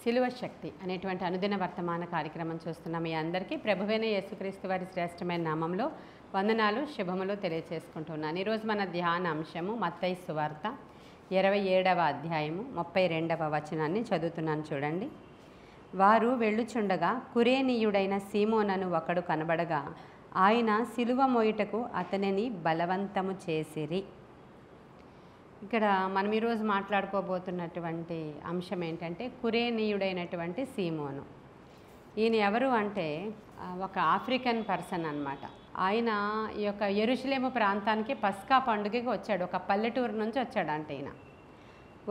సిలువ శక్తి అనేటువంటి అనుదిన వర్తమాన కార్యక్రమం చూస్తున్న మీ అందరికీ ప్రభువైన యేసుక్రీస్తు వారి శ్రేష్టమైన నామంలో వందనాలు శుభములు తెలియచేసుకుంటున్నాను. ఈరోజు మన ధ్యాన అంశము మత్తయి సువార్త 27వ అధ్యాయము 32వ వచనాన్ని చదువుతున్నాను చూడండి. వారు వెళ్ళుచుండగా కురేనీయుడైన సీమోనను ఒకడు కనబడగా ఆయన సిలువ మోయుటకు అతనిని బలవంతము చేసిరి. ఇక్కడ మనం ఈరోజు మాట్లాడుకోబోతున్నటువంటి అంశం ఏంటంటే కురేనీయుడైనటువంటి సీమోను. ఈయన ఎవరు అంటే ఒక ఆఫ్రికన్ పర్సన్ అన్నమాట. ఆయన ఈ యొక్క యెరూషలేము ప్రాంతానికి పస్కా పండుగకి వచ్చాడు. ఒక పల్లెటూరు నుంచి వచ్చాడు అంటే ఈయన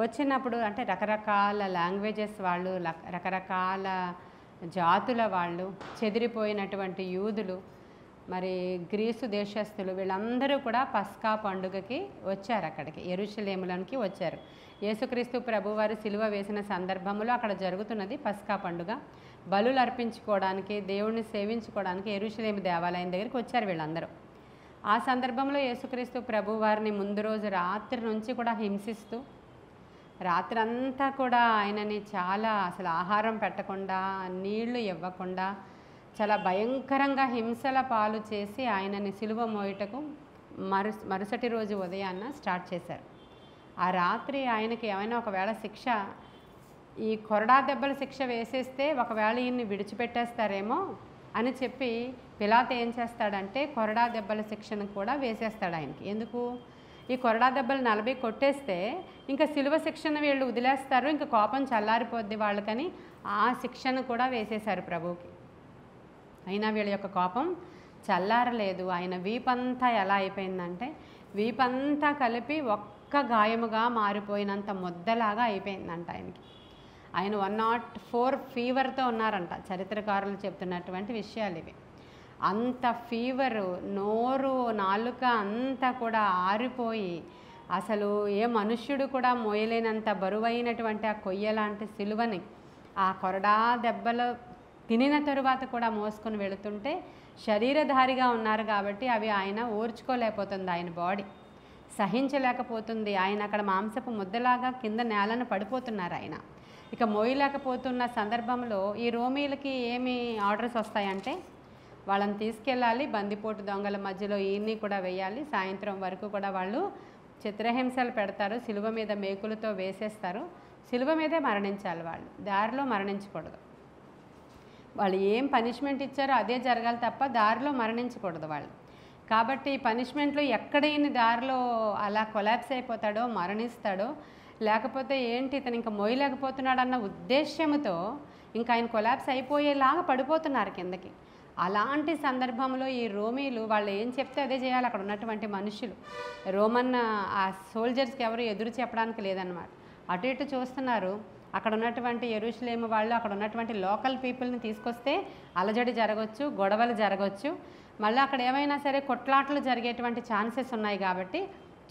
వచ్చినప్పుడు అంటే రకరకాల లాంగ్వేజెస్ వాళ్ళు, రకరకాల జాతుల వాళ్ళు, చెదిరిపోయినటువంటి యూదులు, మరి గ్రీసు దేశస్థులు వీళ్ళందరూ కూడా పస్కా పండుగకి వచ్చారు. అక్కడికి యెరూషలేములోనికి వచ్చారు. యేసుక్రీస్తు ప్రభువారు సిలువ వేసిన సందర్భంలో అక్కడ జరుగుతున్నది పస్కా పండుగ. బలులు అర్పించుకోవడానికి, దేవుణ్ణి సేవించుకోవడానికి యెరూషలేము దేవాలయం దగ్గరికి వచ్చారు వీళ్ళందరూ. ఆ సందర్భంలో యేసుక్రీస్తు ప్రభువారిని ముందు రోజు రాత్రి నుంచి కూడా హింసిస్తూ, రాత్రంతా కూడా ఆయనని చాలా అసలు ఆహారం పెట్టకుండా, నీళ్లు ఇవ్వకుండా చాలా భయంకరంగా హింసల పాలు చేసి ఆయనని సిలువ మోయుటకు మరుసటి రోజు ఉదయాన్న స్టార్ట్ చేశారు. ఆ రాత్రి ఆయనకి ఏమైనా ఒకవేళ శిక్ష, ఈ కొరడా దెబ్బల శిక్ష వేసేస్తే ఒకవేళ ఈయన్ని విడిచిపెట్టేస్తారేమో అని చెప్పి పిలాతు ఏం చేస్తాడంటే కొరడా దెబ్బల శిక్షను కూడా వేసేస్తాడు ఆయనకి. ఎందుకు? ఈ కొరడా దెబ్బలు 40 కొట్టేస్తే ఇంకా సిలువ శిక్షను వీళ్ళు వదిలేస్తారు, ఇంకా కోపం చల్లారిపోద్ది వాళ్ళకని ఆ శిక్షను కూడా వేసేశారు ప్రభువుకి. అయినా వీళ్ళ యొక్క కోపం చల్లారలేదు. ఆయన వీపంతా ఎలా అయిపోయిందంటే వీపంతా కలిపి ఒక్క గాయముగా మారిపోయినంత ముద్దలాగా అయిపోయిందంట ఆయనకి. ఆయన 104 ఫీవర్తో ఉన్నారంట. చరిత్రకారులు చెప్తున్నటువంటి విషయాలు ఇవి. అంత ఫీవరు, నోరు నాలుక అంతా కూడా ఆరిపోయి అసలు ఏ మనుష్యుడు కూడా మోయలేనంత బరువైనటువంటి ఆ కొయ్య లాంటి సిలువని ఆ కొరడా దెబ్బలు తినిన తరువాత కూడా మోసుకొని వెళుతుంటే శరీరధారిగా ఉన్నారు కాబట్టి అవి ఆయన ఓర్చుకోలేకపోతుంది, ఆయన బాడీ సహించలేకపోతుంది. ఆయన అక్కడ మాంసపు ముద్దలాగా కింద నేలను పడిపోతున్నారు ఆయన. ఇక మోయలేకపోతున్న సందర్భంలో ఈ రోమీలకి ఏమి ఆర్డర్స్ వస్తాయంటే వాళ్ళని తీసుకెళ్ళాలి, బందిపోటు దొంగల మధ్యలో ఈయన్ని కూడా వేయాలి, సాయంత్రం వరకు కూడా వాళ్ళు చిత్రహింసలు పెడతారు, సిలువ మీద మేకులతో వేసేస్తారు, సిలువ మీదే మరణించాలి, వాళ్ళు దారిలో మరణించకూడదు. వాళ్ళు ఏం పనిష్మెంట్ ఇచ్చారో అదే జరగాలి తప్ప దారిలో మరణించకూడదు వాళ్ళు. కాబట్టి ఈ పనిష్మెంట్లో ఎక్కడ ఈయన దారిలో అలా కొలాప్స్ అయిపోతాడో, మరణిస్తాడో, లేకపోతే ఏంటి ఇతను ఇంకా మోయలేకపోతున్నాడన్న ఉద్దేశ్యంతో ఇంకా ఆయన కొలాప్స్ అయిపోయేలాగా పడిపోతున్నారు కిందకి. అలాంటి సందర్భంలో ఈ రోమీలు వాళ్ళు ఏం చెప్తే అదే చేయాలి. అక్కడ ఉన్నటువంటి మనుషులు, రోమన్ ఆ సోల్జర్స్కి ఎవరు ఎదురు చెప్పడానికి లేదన్నమాట. అటు ఇటు చూస్తున్నారు. అక్కడ ఉన్నటువంటి యెరూషలేము వాళ్ళు, అక్కడ ఉన్నటువంటి లోకల్ పీపుల్ని తీసుకొస్తే అలజడి జరగవచ్చు, గొడవలు జరగవచ్చు, మళ్ళీ అక్కడ ఏమైనా సరే కొట్లాటలు జరిగేటువంటి ఛాన్సెస్ ఉన్నాయి. కాబట్టి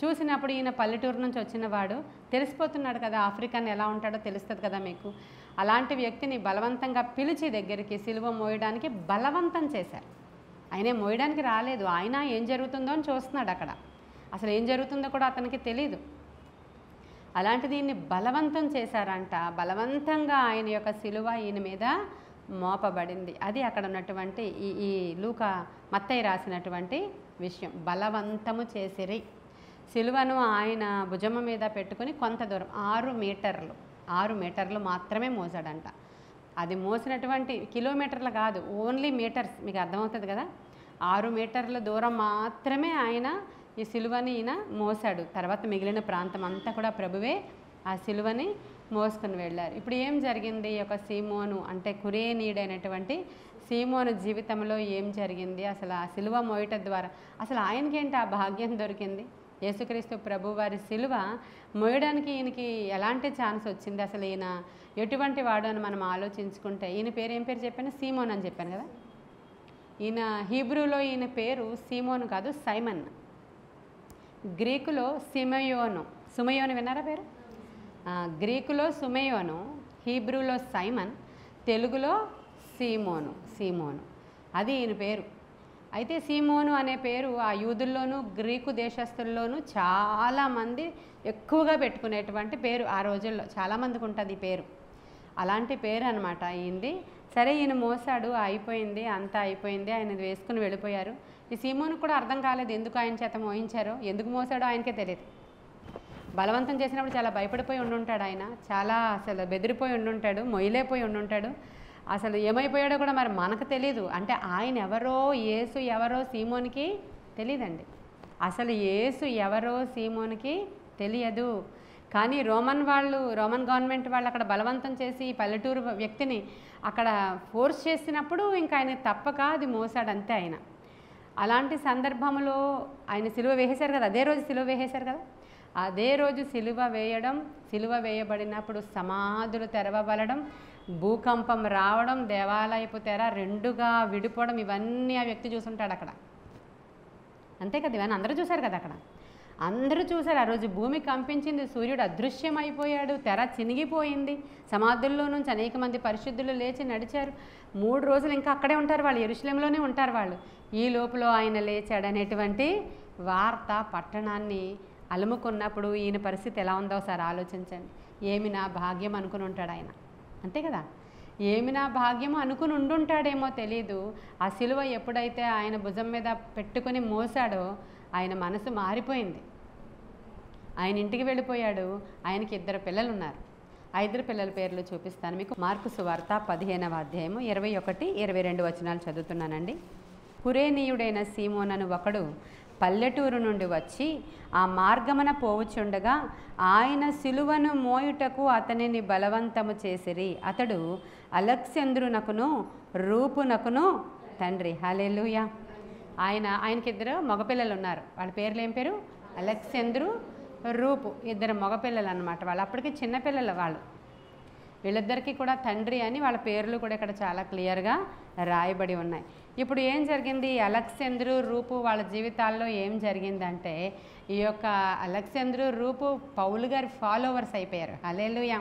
చూసినప్పుడు ఈయన పల్లెటూరు నుంచి వచ్చిన వాడు తెలిసిపోతున్నాడు కదా, ఆఫ్రికన్ ఎలా ఉంటాడో తెలుస్తుంది కదా మీకు. అలాంటి వ్యక్తిని బలవంతంగా పిలిచి దగ్గరికి సిలువ మోయడానికి బలవంతం చేశారు. ఆయనే మోయడానికి రాలేదు, ఆయన ఏం జరుగుతుందో అని చూస్తున్నాడు. అక్కడ అసలు ఏం జరుగుతుందో కూడా అతనికి తెలీదు. అలాంటి దీన్ని బలవంతం చేశారంట. బలవంతంగా ఆయన యొక్క సిలువ ఈయన మీద మోపబడింది. అది అక్కడ ఉన్నటువంటి ఈ మత్తయి రాసినటువంటి విషయం. బలవంతము చేసిరి. సిలువను ఆయన భుజము మీద పెట్టుకుని కొంత దూరం 6 మీటర్లు మాత్రమే మోసాడంట. అది మోసినటువంటి కిలోమీటర్లు కాదు, ఓన్లీ మీటర్స్. మీకు అర్థమవుతుంది కదా. 6 మీటర్ల దూరం మాత్రమే ఆయన ఈ సిలువని ఈయన మోసాడు. తర్వాత మిగిలిన ప్రాంతం అంతా కూడా ప్రభువే ఆ సిలువని మోసుకొని వెళ్ళారు. ఇప్పుడు ఏం జరిగింది? ఈ యొక్క సీమోను అంటే కురేనీయుడైనటువంటి సీమోను జీవితంలో ఏం జరిగింది? అసలు ఆ సిలువ మోయట ద్వారా అసలు ఆయనకేంటి ఆ భాగ్యం దొరికింది? యేసుక్రీస్తు ప్రభువారి సిలువ మోయడానికి ఈయనకి ఎలాంటి ఛాన్స్ వచ్చింది? అసలు ఈయన ఎటువంటి వాడు అని మనం ఆలోచించుకుంటే, ఈయన పేరు ఏం పేరు చెప్పాను? సీమోన్ అని చెప్పాను కదా. ఈయన హీబ్రూలో ఈయన పేరు సీమోను కాదు, సైమన్. గ్రీకులో సుమయోను విన్నారా పేరు? గ్రీకులో సుమయోను, హీబ్రూలో సైమన్, తెలుగులో సీమోను అది ఈయన పేరు. అయితే సీమోను అనే పేరు ఆ యూదుల్లోనూ గ్రీకు దేశస్తుల్లోనూ చాలామంది ఎక్కువగా పెట్టుకునేటువంటి పేరు. ఆ రోజుల్లో చాలామందికి ఉంటుంది ఈ పేరు. అలాంటి పేరు అనమాట అయింది. సరే ఈయన మోసాడు, అయిపోయింది, అంతా అయిపోయింది, ఆయన వేసుకుని వెళ్ళిపోయారు. ఈ సీమోను కూడా అర్థం కాలేదు ఎందుకు ఆయన చేత మోయించారో, ఎందుకు మోసాడో ఆయనకే తెలియదు. బలవంతం చేసినప్పుడు చాలా భయపడిపోయి ఉండుంటాడు ఆయన, చాలా అసలు బెదిరిపోయి ఉండుంటాడు, మొయ్యలేపోయి ఉండుంటాడు. అసలు ఏమైపోయాడో కూడా మరి మనకు తెలీదు. అంటే ఆయన ఎవరో, యేసు ఎవరో సీమోనికి తెలియదండి. అసలు యేసు ఎవరో సీమోనికి తెలియదు. కానీ రోమన్ గవర్నమెంట్ వాళ్ళు అక్కడ బలవంతం చేసి ఈ పల్లెటూరు వ్యక్తిని అక్కడ ఫోర్స్ చేసినప్పుడు ఇంకా ఆయన తప్పక అది మోసాడు అంతే ఆయన. అలాంటి సందర్భంలో ఆయన సిలువ వేసేశారు కదా, అదే రోజు సిలువ వేసేశారు కదా. అదే రోజు సిలువ వేయబడినప్పుడు సమాధులు తెరవబడడం, భూకంపం రావడం, దేవాలయపు తెర రెండుగా విడిపోవడం, ఇవన్నీ ఆ వ్యక్తి చూసుంటాడు అక్కడ. అంతే కదా, ఇవన్నీ అందరూ చూశారు కదా అక్కడ, అందరూ చూశారు. ఆ రోజు భూమి కంపించింది, సూర్యుడు అదృశ్యమైపోయాడు, తెర చినిగిపోయింది, సమాధుల్లో నుంచి అనేక మంది పరిశుద్ధులు లేచి నడిచారు. 3 రోజులు ఇంకా అక్కడే ఉంటారు వాళ్ళు, యెరూషలేములోనే ఉంటారు వాళ్ళు. ఈ లోపల ఆయన లేచాడనేటువంటి వార్త పట్టణాన్ని అలుముకున్నప్పుడు ఈయన పరిస్థితి ఎలా ఉందో ఒకసారి ఆలోచించండి. ఏమి నా భాగ్యం అనుకుని ఉంటాడు ఆయన, అంతే కదా. ఏమి నా భాగ్యం అనుకుని ఉండుంటాడేమో తెలీదు. ఆ సిలువ ఎప్పుడైతే ఆయన భుజం మీద పెట్టుకుని మోసాడో ఆయన మనసు మారిపోయింది. ఆయన ఇంటికి వెళ్ళిపోయాడు. ఆయనకి 2 పిల్లలు ఉన్నారు. ఆ 2 పిల్లల పేర్లు చూపిస్తాను మీకు. మార్కు సువార్త 15వ అధ్యాయము 21, 22 వచనాలు చదువుతున్నానండి. కురేనీయుడైన సీమోనను ఒకడు పల్లెటూరు నుండి వచ్చి ఆ మార్గమున పోవుచుండగా ఆయన సిలువను మోయుటకు అతనిని బలవంతము చేసిరి. అతడు అలెగ్జాంద్రునకును రూపునకును తండ్రి. హల్లెలూయా. ఆయనకి 2 మగపిల్లలు ఉన్నారు. వాళ్ళ పేర్లు ఏం పేరు? అలెగ్జాంద్రు, రూపు. 2 మగపిల్లలు అన్నమాట. వాళ్ళు అప్పటికి చిన్నపిల్లలు వాళ్ళు. వీళ్ళిద్దరికీ కూడా తండ్రి అని వాళ్ళ పేర్లు కూడా ఇక్కడ చాలా క్లియర్గా రాయబడి ఉన్నాయి. ఇప్పుడు ఏం జరిగింది? అలెగ్జాంద్రు, రూపు వాళ్ళ జీవితాల్లో ఏం జరిగిందంటే, ఈ యొక్క అలెగ్జాంద్రు, రూపు పౌలు గారి ఫాలోవర్స్ అయిపోయారు. హల్లెలూయా.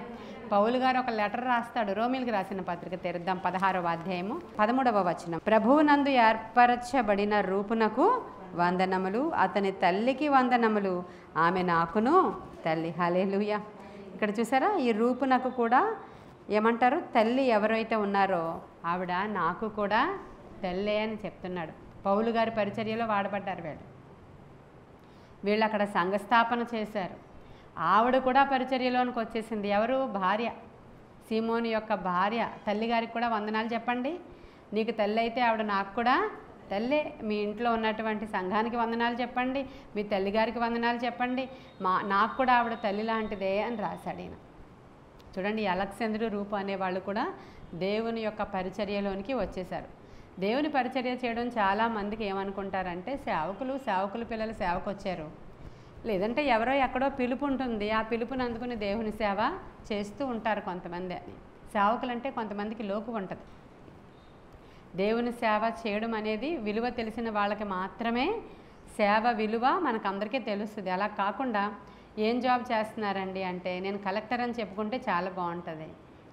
పౌలు గారు ఒక లెటర్ రాస్తాడు. రోమిల్కి రాసిన పత్రిక తెరుద్దాం, 16వ అధ్యాయము 13వ వచనం. ప్రభువునందు ఏర్పరచబడిన రూపునకు వందనములు, అతని తల్లికి వందనములు, ఆమె నాకును తల్లి. హల్లెలూయా. ఇక్కడ చూసారా, ఈ రూపునకు కూడా ఏమంటారు? తల్లి ఎవరైతే ఉన్నారో ఆవిడ నాకు కూడా తల్లే అని చెప్తున్నాడు. పౌలు గారి పరిచర్యలో వాడబడ్డారు వీళ్ళు అక్కడ సంఘస్థాపన చేశారు. ఆవిడ కూడా పరిచర్యలోనికి వచ్చేసింది. ఎవరు? భార్య, సీమోను యొక్క భార్య. తల్లిగారికి కూడా వందనాలు చెప్పండి. నీకు తల్లి అయితే ఆవిడ నాకు కూడా తల్లే. మీ ఇంట్లో ఉన్నటువంటి సంఘానికి వందనాలు చెప్పండి, మీ తల్లిగారికి వందనాలు చెప్పండి, నాకు కూడా ఆవిడ తల్లి లాంటిదే అని రాశాడు ఈయన. చూడండి, అలెగ్జాంద్రు, రూపు అనేవాళ్ళు కూడా దేవుని యొక్క పరిచర్యలోనికి వచ్చేశారు. దేవుని పరిచర్య చేయడం చాలామందికి ఏమనుకుంటారంటే, సేవకులు పిల్లలు సేవకు వచ్చారు, లేదంటే ఎవరో ఎక్కడో పిలుపు ఉంటుంది, ఆ పిలుపుని అందుకుని దేవుని సేవ చేస్తూ ఉంటారు కొంతమంది అని. సేవకులు అంటే కొంతమందికి లోకు ఉంటుంది. దేవుని సేవ చేయడం అనేది విలువ తెలిసిన వాళ్ళకి మాత్రమే సేవ విలువ మనకందరికీ తెలుస్తుంది. అలా కాకుండా ఏం జాబ్ చేస్తున్నారండి అంటే, నేను కలెక్టర్ అని చెప్పుకుంటే చాలా బాగుంటుంది,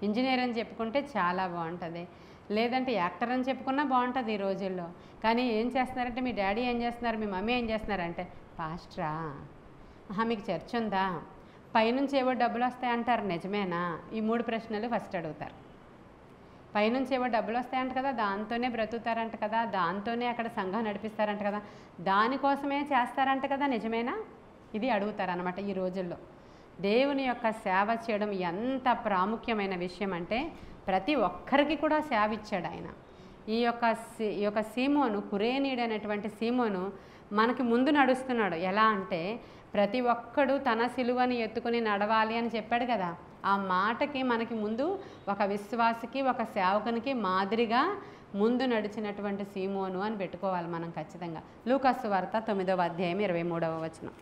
ఇంజనీర్ అని చెప్పుకుంటే చాలా బాగుంటుంది, లేదంటే యాక్టర్ అని చెప్పుకున్నా బాగుంటుంది ఈ రోజుల్లో. కానీ ఏం చేస్తున్నారంటే, మీ డాడీ ఏం చేస్తున్నారు, మీ మమ్మీ ఏం చేస్తున్నారంటే, పాస్టరా, మీకు చర్చ్ ఉందా, పైనుంచి ఏవో డబ్బులు వస్తాయంటారు, నిజమేనా? ఈ 3 ప్రశ్నలు ఫస్ట్ అడుగుతారు. పైనుంచి ఏవో డబ్బులు వస్తాయంట కదా, దాంతోనే బ్రతుకుతారంట కదా, దాంతోనే అక్కడ సంఘం నడిపిస్తారంట కదా, దానికోసమే చేస్తారంట కదా, నిజమేనా? ఇది అడుగుతారనమాట ఈ రోజుల్లో. దేవుని యొక్క సేవ చేయడం ఎంత ప్రాముఖ్యమైన విషయం అంటే, ప్రతి ఒక్కరికి కూడా సేవ ఇచ్చాడు ఆయన. ఈ యొక్క సీమోను, కురేనీయుడు అనేటువంటి సీమోను మనకి ముందు నడుస్తున్నాడు. ఎలా అంటే, ప్రతి ఒక్కడు తన సిలువని ఎత్తుకుని నడవాలి అని చెప్పాడు కదా. ఆ మాటకి మనకి ముందు ఒక విశ్వాసికి, ఒక సేవకునికి మాదిరిగా ముందు నడిచినటువంటి సీమోను అని పెట్టుకోవాలి మనం ఖచ్చితంగా. లూకాసు సువార్త 9వ అధ్యాయం 23వ వచనం.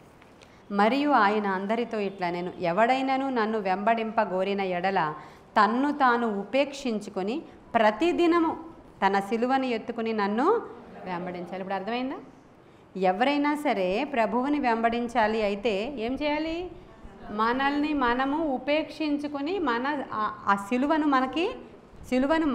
మరియు ఆయన అందరితో ఇట్లా, నేను ఎవడైనాను నన్ను వెంబడింపగోరిన ఎడల తన్ను తాను ఉపేక్షించుకొని ప్రతిదినము తన సిలువని ఎత్తుకుని నన్ను వెంబడించాలి. ఇప్పుడు అర్థమైందా? ఎవరైనా సరే ప్రభువుని వెంబడించాలి అయితే ఏం చేయాలి? మనల్ని మనము ఉపేక్షించుకొని ఆ సిలువను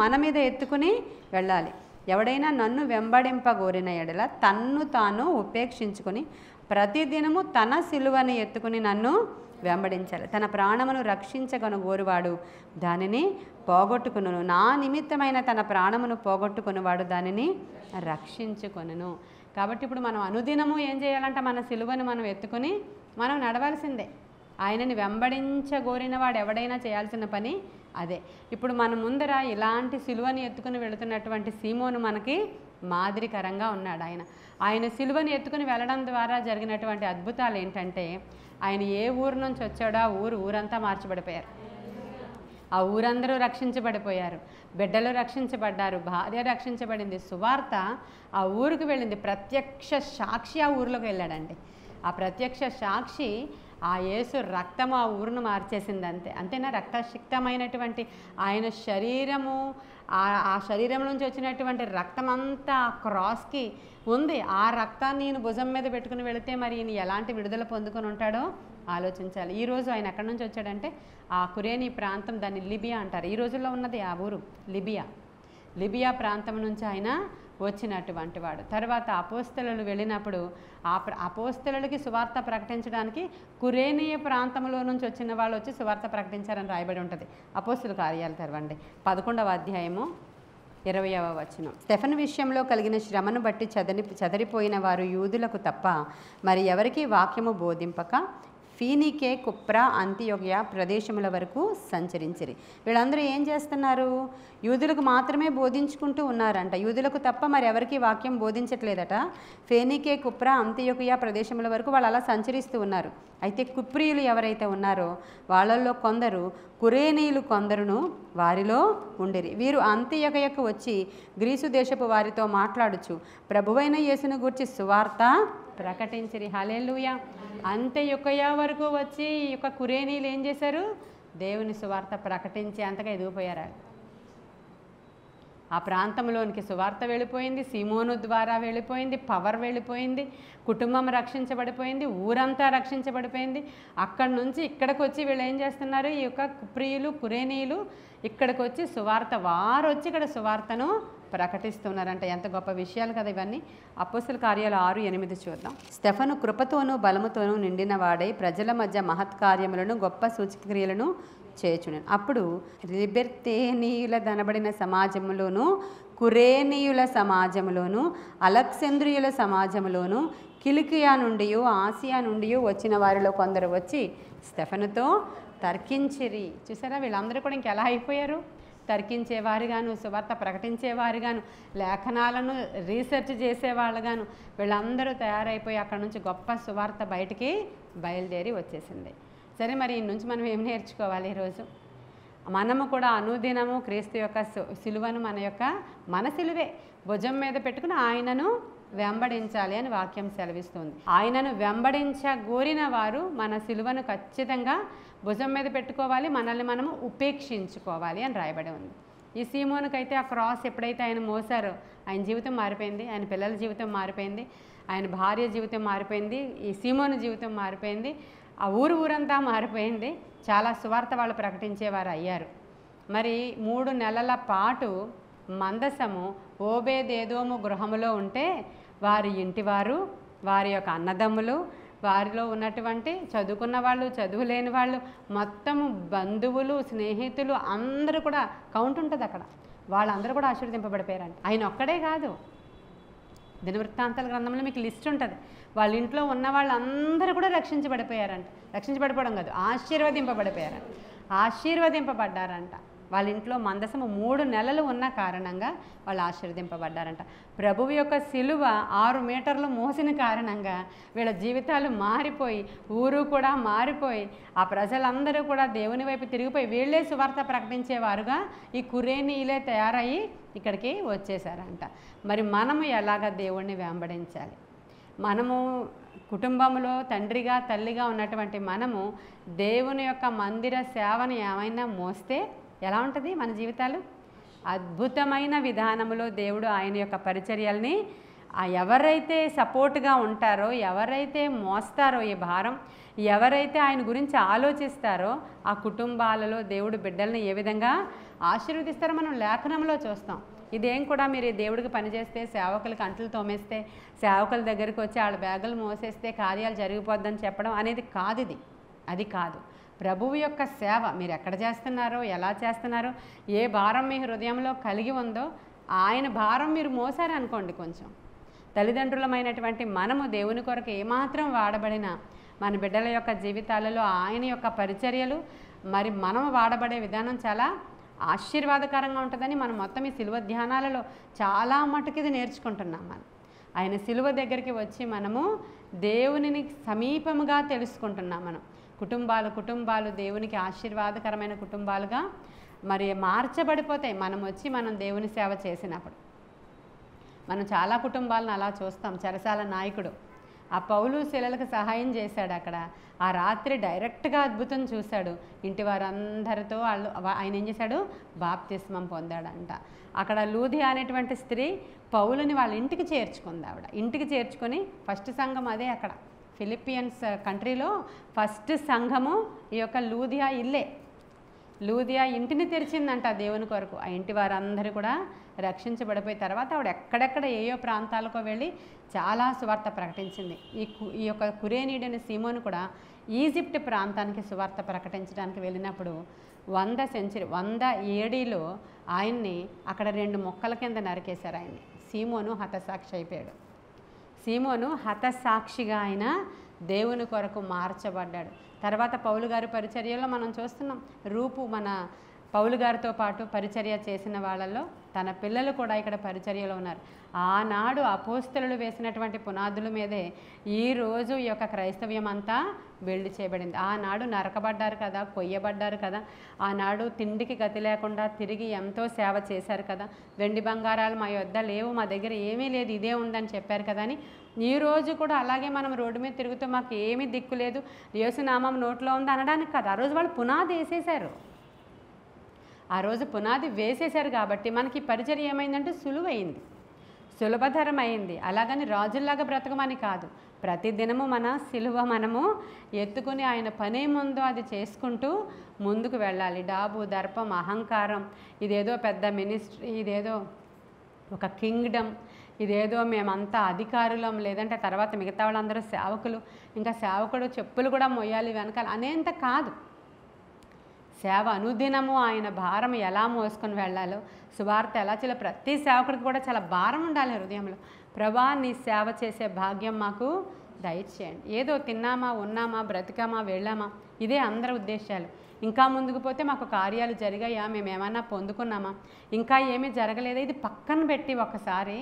మన మీద ఎత్తుకుని వెళ్ళాలి. ఎవడైనా నన్ను వెంబడింపగోరిన ఎడల తన్ను తాను ఉపేక్షించుకొని ప్రతిదినము తన సిలువని ఎత్తుకుని నన్ను వెంబడించాలి. తన ప్రాణమును రక్షించగోరువాడు దానిని పోగొట్టుకొనును, నా నిమిత్తమైన తన ప్రాణమును పోగొట్టుకొనువాడు దానిని రక్షించుకొనును. కాబట్టి ఇప్పుడు మనం అనుదినము ఏం చేయాలంటే మన సిలువను మనం ఎత్తుకొని మనం నడవాల్సిందే. ఆయనని వెంబడించగోరిన వాడు ఎవడైనా చేయాల్సిన పని అదే. ఇప్పుడు మన ముందర ఇలాంటి సిలువని ఎత్తుకుని వెళుతున్నటువంటి సీమోను మనకి మాదిరికరంగా ఉన్నాడు. ఆయన సిలువని ఎత్తుకుని వెళ్ళడం ద్వారా జరిగినటువంటి అద్భుతాలు ఏంటంటే, ఆయన ఏ ఊరు నుంచి వచ్చాడో ఆ ఊరంతా మార్చబడిపోయారు. ఆ ఊరందరూ రక్షించబడిపోయారు, బిడ్డలు రక్షించబడ్డారు, భార్య రక్షించబడింది. సువార్త ఆ ఊరికి వెళ్ళింది. ప్రత్యక్ష సాక్షి ఆ ఊరిలోకి వెళ్ళాడండి. ఆ ప్రత్యక్ష సాక్షి ఆ యేసు రక్తము ఆ ఊరును మార్చేసింది. అంతేనా? రక్తసిక్తమైనటువంటి ఆయన శరీరము, ఆ శరీరం నుంచి వచ్చినటువంటి రక్తం అంతా ఆ క్రాస్కి ఉంది. ఆ రక్తాన్ని ఈయన భుజం మీద పెట్టుకుని వెళితే మరి ఈయన ఎలాంటి విడుదల పొందుకొని ఉంటాడో ఆలోచించాలి. ఈరోజు ఆయన ఎక్కడి నుంచి వచ్చాడంటే ఆ కురేనీ ప్రాంతం, దాన్ని లిబియా అంటారు. ఈ రోజుల్లో ఉన్నది ఆ ఊరు లిబియా ప్రాంతం నుంచి ఆయన వచ్చినటువంటి వాడు. తర్వాత అపోస్తలులు వెళ్ళినప్పుడు ఆ అపోస్తలులకి సువార్త ప్రకటించడానికి కురేనీయ ప్రాంతంలో నుంచి వచ్చిన వాళ్ళు వచ్చి సువార్త ప్రకటించారని రాయబడి ఉంటుంది. అపోస్తలుల కార్యాలు తెరవండి, 11వ అధ్యాయము 20వ వచనం. స్టెఫెను విషయంలో కలిగిన శ్రమను బట్టి చెదరిపోయిన వారు యూదులకు తప్ప మరి ఎవరికి వాక్యము బోధింపక ఫీనికే, కుప్రా, అంతియోకియా ప్రదేశముల వరకు సంచరించిరి. వీళ్ళందరూ ఏం చేస్తున్నారు? యూదులకు మాత్రమే బోధించుకుంటూ ఉన్నారంట. యూదులకు తప్ప మరి ఎవరికి వాక్యం బోధించట్లేదట. ఫేనికే, కుప్రా, అంతియోకియా ప్రదేశముల వరకు వాళ్ళు అలా సంచరిస్తూ ఉన్నారు. అయితే కుప్రీయులు ఎవరైతే ఉన్నారో వాళ్ళల్లో కొందరు, కురేనీయులు కొందరును వారిలో ఉండిరి. వీరు అంతియోకియకు వచ్చి గ్రీసు దేశపు వారితో మాట్లాడుచు ప్రభువైన యేసును గూర్చి సువార్త ప్రకటించిరి. హల్లెలూయా. అంత్యొకయ వరకు వచ్చి ఈ యొక్క కురేనీలు ఏం చేశారు? దేవుని సువార్త ప్రకటించి అంతగా ఎదిగిపోయారు. ఆ ప్రాంతంలోనికి సువార్త వెళ్ళిపోయింది, సీమోను ద్వారా వెళ్ళిపోయింది, పవర్ వెళ్ళిపోయింది, కుటుంబం రక్షించబడిపోయింది, ఊరంతా రక్షించబడిపోయింది. అక్కడి నుంచి ఇక్కడికి వచ్చి వీళ్ళు ఏం చేస్తున్నారు? ఈ యొక్క కుప్రీయులు, కురేనీయులు ఇక్కడికి వచ్చి వారు వచ్చి ఇక్కడ సువార్తను ప్రకటిస్తున్నారంట. ఎంత గొప్ప విషయాలు కదా ఇవన్నీ. అపోస్తలుల కార్యాలు 6:8 చూద్దాం. స్టెఫను కృపతోనూ బలముతోనూ నిండిన వాడై ప్రజల మధ్య మహత్కార్యములను గొప్ప సూచక్రియలను చేయుచుండెను. అప్పుడు లిబెర్తేనీయుల దనబడిన సమాజములోను, కురేనీయుల సమాజములోను, అలెగ్జాంద్రియుల సమాజములోను, కిలికియా నుండి, ఆసియా నుండి వచ్చిన వారిలో కొందరు వచ్చి స్టెఫనుతో తర్కించిరి. చూసారా, వీళ్ళందరూ కూడా ఇంకెలా అయిపోయారు? తర్కించేవారుగాను, సువార్త ప్రకటించేవారుగాను, లేఖనాలను రీసెర్చ్ చేసేవాళ్ళుగాను వీళ్ళందరూ తయారైపోయి అక్కడ నుంచి గొప్ప సువార్త బయటికి బయలుదేరి వచ్చేసింది. సరే, మరి ఈ నుంచి మనం ఏం నేర్చుకోవాలి? ఈరోజు మనము కూడా అనుదినము క్రీస్తు యొక్క సిలువను మన సిలువే భుజం మీద పెట్టుకుని ఆయనను వెంబడించాలి అని వాక్యం సెలవిస్తుంది. ఆయనను వెంబడించగోరిన వారు మన సిలువను ఖచ్చితంగా భుజం మీద పెట్టుకోవాలి, మనల్ని మనము ఉపేక్షించుకోవాలి అని రాయబడి ఉంది. ఈ సీమోనుకైతే ఆ క్రాస్ ఎప్పుడైతే ఆయన మోసారో ఆయన జీవితం మారిపోయింది, ఆయన పిల్లల జీవితం మారిపోయింది, ఆయన భార్య జీవితం మారిపోయింది, ఈ సీమోను జీవితం మారిపోయింది, ఆ ఊరంతా మారిపోయింది. చాలా సువార్త వాళ్ళు ప్రకటించేవారు అయ్యారు. మరి 3 నెలల పాటు మందసము ఓబేదేదోము గృహములో ఉంటే వారి ఇంటివారు, వారి యొక్క అన్నదమ్ములు, వారిలో ఉన్నటువంటి చదువుకున్న వాళ్ళు, చదువు లేని వాళ్ళు, మొత్తము బంధువులు, స్నేహితులు అందరూ కూడా కౌంట్ ఉంటుంది అక్కడ. వాళ్ళందరూ కూడా ఆశీర్వదింపబడిపోయారంట. ఆయన ఒక్కడే కాదు, దినవృత్తాంతాల గ్రంథంలో మీకు లిస్ట్ ఉంటుంది. వాళ్ళ ఇంట్లో ఉన్న వాళ్ళందరూ కూడా రక్షించబడిపోయారంట. రక్షించబడిపోవడం కాదు, ఆశీర్వదింపబడ్డారంట. వాళ్ళ ఇంట్లో మందసము 3 నెలలు ఉన్న కారణంగా వాళ్ళు ఆశీర్వదింపబడ్డారంట. ప్రభువు యొక్క సిలువ 6 మీటర్లు మోసిన కారణంగా వీళ్ళ జీవితాలు మారిపోయి, ఊరు కూడా మారిపోయి, ఆ ప్రజలందరూ కూడా దేవుని వైపు తిరిగిపోయి వీళ్ళే సువార్త ప్రకటించేవారుగా ఈ కురేనీయులే తయారయ్యి ఇక్కడికి వచ్చేసారంట. మరి మనము ఎలాగ దేవుణ్ణి వెంబడించాలి? మనము కుటుంబంలో తండ్రిగా తల్లిగా ఉన్నటువంటి మనము దేవుని యొక్క మందిర సేవని ఏమైనా మోస్తే ఎలా ఉంటుంది మన జీవితాలు? అద్భుతమైన విధానంలో దేవుడు ఆయన యొక్క పరిచర్యల్ని ఎవరైతే సపోర్ట్గా ఉంటారో, ఎవరైతే మోస్తారో ఈ భారం, ఎవరైతే ఆయన గురించి ఆలోచిస్తారో ఆ కుటుంబాలలో దేవుడు బిడ్డల్ని ఏ విధంగా ఆశీర్వదిస్తారో మనం లేఖనంలో చూస్తాం. ఇదేం కూడా మీరు దేవుడికి పనిచేస్తే, సేవకులకి అంట్లు తోమేస్తే, సేవకుల దగ్గరికి వచ్చి వాళ్ళ బ్యాగులు మోసేస్తే కార్యాలు జరిగిపోద్దని చెప్పడం అనేది కాదు. ఇది అది కాదు. ప్రభువు యొక్క సేవ మీరు ఎక్కడ చేస్తున్నారో, ఎలా చేస్తున్నారో, ఏ భారం మీ హృదయంలో కలిగి ఉందో ఆయన భారం మీరు మోసారనుకోండి. కొంచెం తల్లిదండ్రులమైనటువంటి మనము దేవుని కొరకు ఏమాత్రం వాడబడినా మన బిడ్డల యొక్క జీవితాలలో ఆయన యొక్క పరిచర్యలు మరి మనం వాడబడే విధానం చాలా ఆశీర్వాదకరంగా ఉంటుందని మనం మొత్తం ఈ సిలువ ధ్యానాలలో చాలా మటుకు ఇది నేర్చుకుంటున్నాం. మనం ఆయన సిలువ దగ్గరికి వచ్చి మనము దేవునిని సమీపముగా తెలుసుకుంటున్నాం. మనం కుటుంబాలు దేవునికి ఆశీర్వాదకరమైన కుటుంబాలుగా మరి మార్చబడిపోతాయి మనం దేవుని సేవ చేసినప్పుడు. మనం చాలా కుటుంబాలను అలా చూస్తాం. చెరసాల నాయకుడు ఆ పౌలు శీలలకు సహాయం చేశాడు. అక్కడ ఆ రాత్రి డైరెక్ట్గా అద్భుతం చూశాడు. ఇంటి వారందరితో ఆయన ఏం చేశాడు, బాప్తిస్మం పొందాడంట. అక్కడ లూదియా అనేటువంటి స్త్రీ పౌలుని వాళ్ళ ఇంటికి చేర్చుకుంది. ఆవిడ ఇంటికి చేర్చుకొని ఫస్ట్ సంఘం అదే. అక్కడ ఫిలిపియన్స్ కంట్రీలో ఫస్ట్ సంఘము ఈ యొక్క లూదియా ఇల్లే. లూదియా ఇంటిని తెరిచిందంట దేవుని కొరకు. ఆ ఇంటి వారందరూ కూడా రక్షించబడిపోయిన తర్వాత ఆవిడ ఎక్కడెక్కడ ఏయో ప్రాంతాలకు వెళ్ళి చాలా సువార్త ప్రకటించింది. ఈ యొక్క కురేనీయుడైన సీమోను కూడా ఈజిప్ట్ ప్రాంతానికి సువార్త ప్రకటించడానికి వెళ్ళినప్పుడు 100 ADలో ఆయన్ని అక్కడ 2 మొక్కల కింద నరికేశారు. ఆయన్ని సీమోను హతసాక్షి అయిపోయాడు. సీమోను హతసాక్షిగా ఆయన దేవుని కొరకు మార్చబడ్డాడు. తర్వాత పౌలు గారి పరిచర్యలో మనం చూస్తున్నాం. రూపు మన పౌలు గారితో పాటు పరిచర్య చేసిన వాళ్ళల్లో తన పిల్లలు కూడా ఇక్కడ పరిచర్యలో ఉన్నారు. ఆనాడు అపోస్తలులు వేసినటువంటి పునాదుల మీదే ఈరోజు ఈ యొక్క క్రైస్తవ్యం అంతా బిల్డ్ చేయబడింది. ఆనాడు నరకబడ్డారు కదా, కొయ్యబడ్డారు కదా, ఆనాడు తిండికి గతి లేకుండా తిరిగి ఎంతో సేవ చేశారు కదా, వెండి బంగారాలు మా యొద్ద లేవు, మా దగ్గర ఏమీ లేదు, ఇదే ఉందని చెప్పారు కదా అని ఈరోజు కూడా అలాగే మనం రోడ్డు మీద తిరుగుతూ మాకు ఏమీ దిక్కు లేదు, యేసునామం నోట్లో ఉంది అనడానికి కాదు. ఆ రోజు వాళ్ళు పునాది వేసేశారు. ఆ రోజు పునాది వేసేశారు కాబట్టి మనకి పరిచర్య ఏమైందంటే సులువైంది, సులభతరమైంది. అలాగని రాజుల్లాగా బ్రతకమని కాదు. ప్రతిదినము మన సిలువ మనము ఎత్తుకుని ఆయన పనే ముందో అది చేసుకుంటూ ముందుకు వెళ్ళాలి. డాబు, దర్పం, అహంకారం, ఇదేదో పెద్ద మినిస్ట్రీ, ఇదేదో ఒక కింగ్డమ్, ఇదేదో మేమంతా అధికారులం, లేదంటే తర్వాత మిగతా వాళ్ళందరూ సేవకులు, ఇంకా సేవకుడు చెప్పులు కూడా మొయ్యాలి వెనకాల అనేంత కాదు. సేవ అనుదినము ఆయన భారం ఎలా మోసుకొని వెళ్ళాలో, సువార్త ఎలా చేయాలో ప్రతి సేవకుడికి కూడా చాలా భారం ఉండాలి హృదయంలో. ప్రభా నీ సేవ చేసే భాగ్యం మాకు దయచేయండి. ఏదో తిన్నామా, ఉన్నామా, బ్రతికామా, వెళ్ళామా, ఇదే అందరి ఉద్దేశాలు. ఇంకా ముందుకు పోతే మాకు కార్యాలు జరిగాయా, మేము ఏమన్నా పొందుకున్నామా, ఇంకా ఏమీ జరగలేదా, ఇది పక్కన పెట్టి ఒకసారి